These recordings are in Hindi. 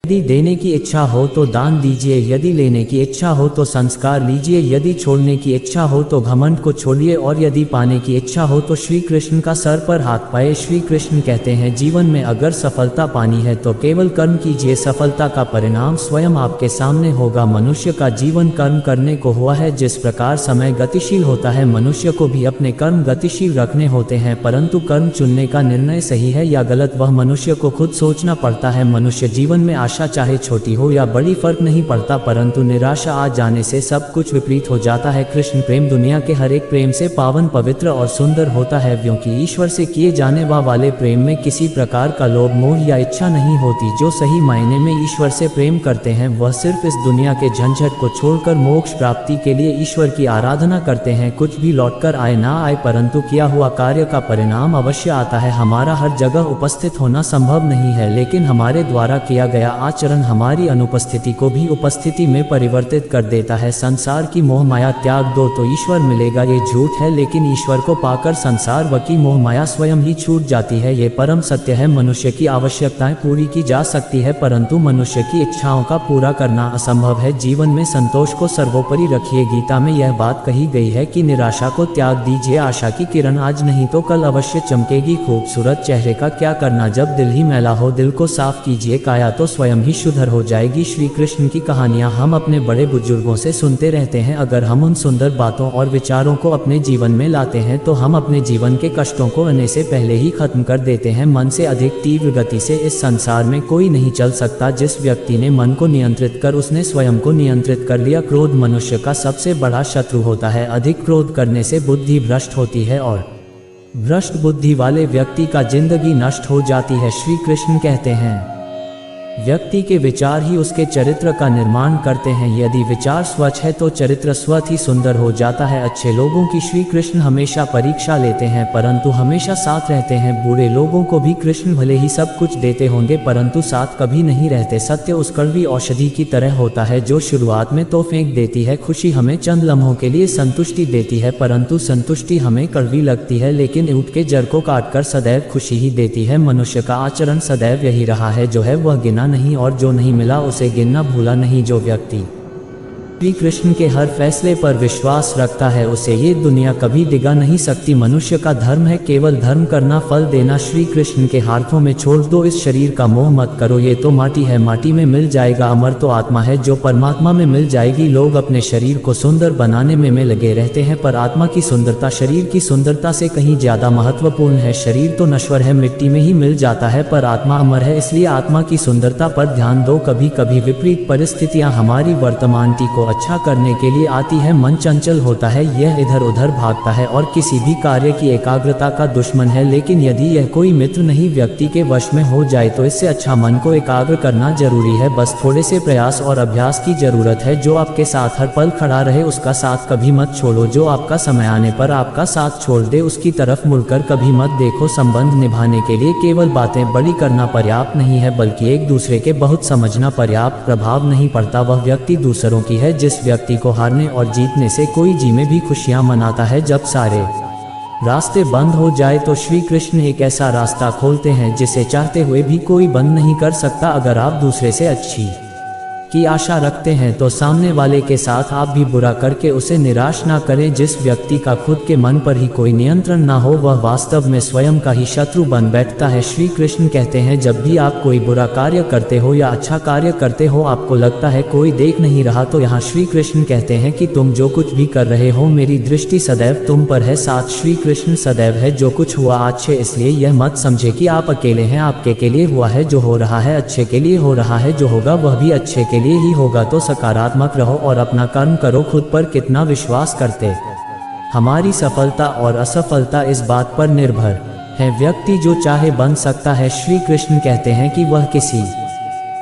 यदि देने की इच्छा हो तो दान दीजिए, यदि लेने की इच्छा हो तो संस्कार लीजिए, यदि छोड़ने की इच्छा हो तो घमंड को छोड़िए, और यदि पाने की इच्छा हो तो श्री कृष्ण का सर पर हाथ पाए। श्री कृष्ण कहते हैं, जीवन में अगर सफलता पानी है तो केवल कर्म कीजिए, सफलता का परिणाम स्वयं आपके सामने होगा। मनुष्य का जीवन कर्म करने को हुआ है। जिस प्रकार समय गतिशील होता है, मनुष्य को भी अपने कर्म गतिशील रखने होते हैं, परंतु कर्म चुनने का निर्णय सही है या गलत वह मनुष्य को खुद सोचना पड़ता है। मनुष्य जीवन में आशा चाहे छोटी हो या बड़ी फर्क नहीं पड़ता, परंतु निराशा आ जाने से सब कुछ विपरीत हो जाता है। कृष्ण प्रेम दुनिया के हर एक प्रेम से पावन, पवित्र और सुंदर होता है, क्योंकि ईश्वर से किए जाने वाले प्रेम में किसी प्रकार का लोभ, मोह या इच्छा नहीं होती। जो सही मायने में ईश्वर से प्रेम करते हैं वह सिर्फ इस दुनिया के झंझट को छोड़कर मोक्ष प्राप्ति के लिए ईश्वर की आराधना करते हैं। कुछ भी लौटकर आए ना आए, परंतु किया हुआ कार्य का परिणाम अवश्य आता है। हमारा हर जगह उपस्थित होना संभव नहीं है, लेकिन हमारे द्वारा किया गया आचरण हमारी अनुपस्थिति को भी उपस्थिति में परिवर्तित कर देता है। संसार की मोह माया त्याग दो तो ईश्वर मिलेगा, ये झूठ है, लेकिन ईश्वर को पाकर संसार व की मोह माया स्वयं ही छूट जाती है। ये परम सत्य है। मनुष्य की आवश्यकताएं पूरी की जा सकती है, परंतु मनुष्य की इच्छाओं का पूरा करना असंभव है। जीवन में संतोष को सर्वोपरि रखिए। गीता में यह बात कही गई है कि निराशा को त्याग दीजिए, आशा की किरण आज नहीं तो कल अवश्य चमकेगी। खूबसूरत चेहरे का क्या करना जब दिल ही मैला हो, दिल को साफ कीजिए, काया तो स्वयं ही शुद्ध हो जाएगी। श्री कृष्ण की कहानियां हम अपने बड़े बुजुर्गों से सुनते रहते हैं। अगर हम उन सुंदर बातों और विचारों को अपने जीवन में लाते हैं तो हम अपने जीवन के कष्टों को आने से पहले ही खत्म कर देते हैं। मन से अधिक तीव्र गति से इस संसार में कोई नहीं चल सकता। जिस व्यक्ति ने मन को नियंत्रित कर उसने स्वयं को नियंत्रित कर लिया। क्रोध मनुष्य का सबसे बड़ा शत्रु होता है। अधिक क्रोध करने से बुद्धि भ्रष्ट होती है और भ्रष्ट बुद्धि वाले व्यक्ति का जिंदगी नष्ट हो जाती है। श्री कृष्ण कहते हैं, व्यक्ति के विचार ही उसके चरित्र का निर्माण करते हैं। यदि विचार स्वच्छ है तो चरित्र स्वतः ही सुंदर हो जाता है। अच्छे लोगों की श्री कृष्ण हमेशा परीक्षा लेते हैं, परंतु हमेशा साथ रहते हैं। बुरे लोगों को भी कृष्ण भले ही सब कुछ देते होंगे, परंतु साथ कभी नहीं रहते। सत्य उस कड़वी औषधि की तरह होता है जो शुरुआत में तो फेंक देती है। खुशी हमें चंद लम्हों के लिए संतुष्टि देती है, परंतु संतुष्टि हमें कड़वी लगती है, लेकिन ऊँट के जड़ को काटकर सदैव खुशी ही देती है। मनुष्य का आचरण सदैव यही रहा है, जो है वह गिना नहीं और जो नहीं मिला उसे गिनना भूला नहीं। जो व्यक्ति श्री कृष्ण के हर फैसले पर विश्वास रखता है उसे ये दुनिया कभी डिगा नहीं सकती। मनुष्य का धर्म है केवल धर्म करना, फल देना। श्री कृष्ण के हाथों में छोड़ दो इस शरीर का मोह मत करो, ये तो माटी है, माटी में मिल जाएगा। अमर तो आत्मा है जो परमात्मा में मिल जाएगी। लोग अपने शरीर को सुंदर बनाने में लगे रहते हैं, पर आत्मा की सुंदरता शरीर की सुंदरता से कहीं ज्यादा महत्वपूर्ण है। शरीर तो नश्वर है, मिट्टी में ही मिल जाता है, पर आत्मा अमर है, इसलिए आत्मा की सुंदरता पर ध्यान दो। कभी कभी विपरीत परिस्थितियां हमारी वर्तमानता को अच्छा करने के लिए आती है। मन चंचल होता है, यह इधर उधर भागता है और किसी भी कार्य की एकाग्रता का दुश्मन है। लेकिन यदि यह कोई मित्र नहीं व्यक्ति के वश में हो जाए तो इससे अच्छा मन को एकाग्र करना जरूरी है। बस थोड़े से प्रयास और अभ्यास की जरूरत है। जो आपके साथ हर पल खड़ा रहे उसका साथ कभी मत छोड़ो। जो आपका समय आने पर आपका साथ छोड़ दे उसकी तरफ मुड़कर कभी मत देखो। संबंध निभाने के लिए केवल बातें बड़ी करना पर्याप्त नहीं है, बल्कि एक दूसरे के बहुत समझना पर्याप्त। प्रभाव नहीं पड़ता वह व्यक्ति दूसरों की है जिस व्यक्ति को हारने और जीतने से कोई जी में भी खुशियां मनाता है। जब सारे रास्ते बंद हो जाए तो श्री कृष्ण एक ऐसा रास्ता खोलते हैं जिसे चाहते हुए भी कोई बंद नहीं कर सकता। अगर आप दूसरे से अच्छी की आशा रखते हैं तो सामने वाले के साथ आप भी बुरा करके उसे निराश ना करें। जिस व्यक्ति का खुद के मन पर ही कोई नियंत्रण ना हो वह वास्तव में स्वयं का ही शत्रु बन बैठता है। श्री कृष्ण कहते हैं, जब भी आप कोई बुरा कार्य करते हो या अच्छा कार्य करते हो आपको लगता है कोई देख नहीं रहा, तो यहाँ श्री कृष्ण कहते हैं कि तुम जो कुछ भी कर रहे हो मेरी दृष्टि सदैव तुम पर है। साथ श्री कृष्ण सदैव है। जो कुछ हुआ अच्छे इसलिए यह मत समझे कि आप अकेले हैं, आपके के लिए हुआ है। जो हो रहा है अच्छे के लिए हो रहा है, जो होगा वह भी अच्छे के लिए ही होगा। तो सकारात्मक रहो और अपना कर्म करो। खुद पर कितना विश्वास करते हमारी सफलता और असफलता इस बात पर निर्भर है। व्यक्ति जो चाहे बन सकता है। श्री कृष्ण कहते हैं कि वह किसी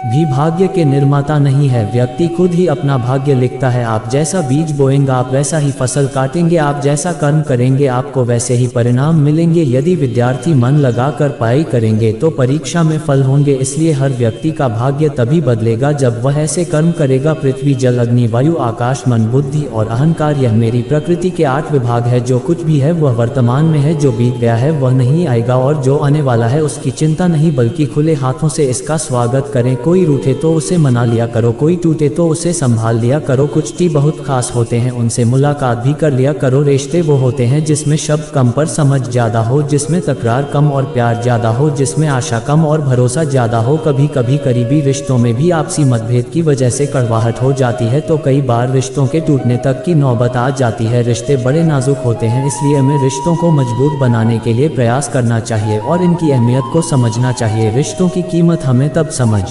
भी भाग्य के निर्माता नहीं है, व्यक्ति खुद ही अपना भाग्य लिखता है। आप जैसा बीज बोएंगे आप वैसा ही फसल काटेंगे, आप जैसा कर्म करेंगे आपको वैसे ही परिणाम मिलेंगे। यदि विद्यार्थी मन लगाकर पढ़ाई करेंगे तो परीक्षा में फल होंगे। इसलिए हर व्यक्ति का भाग्य तभी बदलेगा जब वह ऐसे कर्म करेगा। पृथ्वी, जल, अग्नि, वायु, आकाश, मन, बुद्धि और अहंकार, यह मेरी प्रकृति के 8 विभाग है। जो कुछ भी है वह वर्तमान में है, जो बीत गया है वह नहीं आएगा और जो आने वाला है उसकी चिंता नहीं, बल्कि खुले हाथों से इसका स्वागत करें। कोई रूठे तो उसे मना लिया करो, कोई टूटे तो उसे संभाल लिया करो। कुछ टी बहुत खास होते हैं, उनसे मुलाकात भी कर लिया करो। रिश्ते वो होते हैं जिसमें शब्द कम पर समझ ज़्यादा हो, जिसमें तकरार कम और प्यार ज़्यादा हो, जिसमें आशा कम और भरोसा ज़्यादा हो। कभी कभी करीबी रिश्तों में भी आपसी मतभेद की वजह से कड़वाहट हो जाती है, तो कई बार रिश्तों के टूटने तक की नौबत आ जाती है। रिश्ते बड़े नाजुक होते हैं, इसलिए हमें रिश्तों को मजबूत बनाने के लिए प्रयास करना चाहिए और इनकी अहमियत को समझना चाहिए। रिश्तों की कीमत हमें तब समझ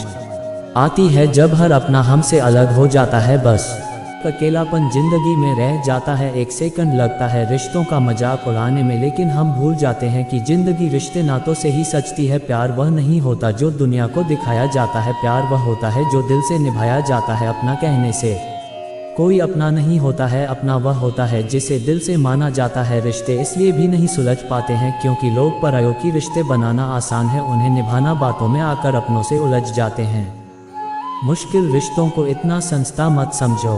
आती है जब हर अपना हमसे अलग हो जाता है। बस अकेलापन जिंदगी में रह जाता है, एक सेकंड लगता है रिश्तों का मजाक उड़ाने में, लेकिन हम भूल जाते हैं कि जिंदगी रिश्ते नातों से ही सजती है। प्यार वह नहीं होता जो दुनिया को दिखाया जाता है, प्यार वह होता है जो दिल से निभाया जाता है। अपना कहने से कोई अपना नहीं होता है, अपना वह होता है जिसे दिल से माना जाता है। रिश्ते इसलिए भी नहीं सुलझ पाते हैं क्योंकि लोग परायों की रिश्ते बनाना आसान है, उन्हें निभाना बातों में आकर अपनों से उलझ जाते हैं। मुश्किल रिश्तों को इतना सस्ता मत समझो,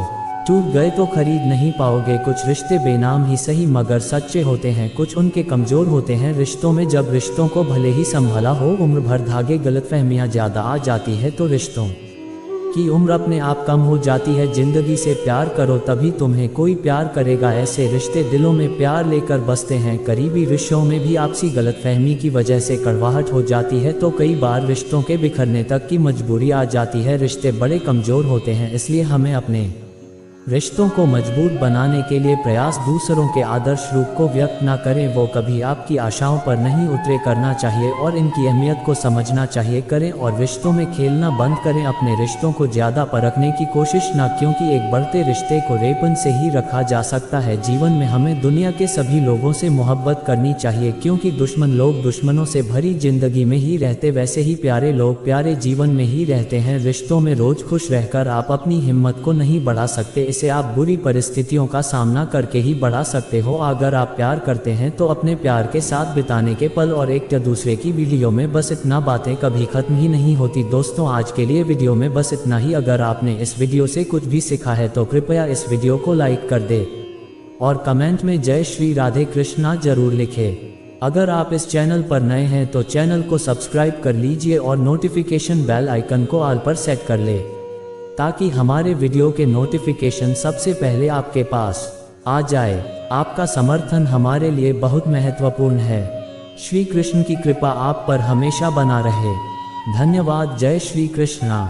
टूट गए तो खरीद नहीं पाओगे। कुछ रिश्ते बेनाम ही सही मगर सच्चे होते हैं, कुछ उनके कमज़ोर होते हैं। रिश्तों में जब रिश्तों को भले ही संभाला हो, उम्र भर धागे गलतफहमियां ज़्यादा आ जाती है तो रिश्तों की उम्र अपने आप कम हो जाती है। जिंदगी से प्यार करो तभी तुम्हें कोई प्यार करेगा। ऐसे रिश्ते दिलों में प्यार लेकर बसते हैं। करीबी रिश्तों में भी आपसी गलतफहमी की वजह से कड़वाहट हो जाती है, तो कई बार रिश्तों के बिखरने तक की मजबूरी आ जाती है। रिश्ते बड़े कमज़ोर होते हैं, इसलिए हमें अपने रिश्तों को मजबूत बनाने के लिए प्रयास दूसरों के आदर्श रूप को व्यक्त न करें, वो कभी आपकी आशाओं पर नहीं उतरे करना चाहिए और इनकी अहमियत को समझना चाहिए। करें और रिश्तों में खेलना बंद करें, अपने रिश्तों को ज़्यादा परखने की कोशिश न, क्योंकि एक बढ़ते रिश्ते को रेपन से ही रखा जा सकता है। जीवन में हमें दुनिया के सभी लोगों से मोहब्बत करनी चाहिए, क्योंकि दुश्मन लोग दुश्मनों से भरी जिंदगी में ही रहते, वैसे ही प्यारे लोग प्यारे जीवन में ही रहते हैं। रिश्तों में रोज खुश रहकर आप अपनी हिम्मत को नहीं बढ़ा सकते, इसे आप बुरी परिस्थितियों का सामना करके ही बढ़ा सकते हो। अगर आप प्यार करते हैं तो अपने प्यार के साथ बिताने के पल और एक दूसरे की वीडियो में बस इतना, बातें कभी खत्म ही नहीं होती। दोस्तों, आज के लिए वीडियो में बस इतना ही। अगर आपने इस वीडियो से कुछ भी सीखा है तो कृपया इस वीडियो को लाइक कर दे और कमेंट में जय श्री राधे कृष्णा जरूर लिखे। अगर आप इस चैनल पर नए हैं तो चैनल को सब्सक्राइब कर लीजिए और नोटिफिकेशन बेल आइकन को ऑल पर सेट कर ले, ताकि हमारे वीडियो के नोटिफिकेशन सबसे पहले आपके पास आ जाए। आपका समर्थन हमारे लिए बहुत महत्वपूर्ण है। श्री कृष्ण की कृपा आप पर हमेशा बना रहे। धन्यवाद। जय श्री कृष्णा।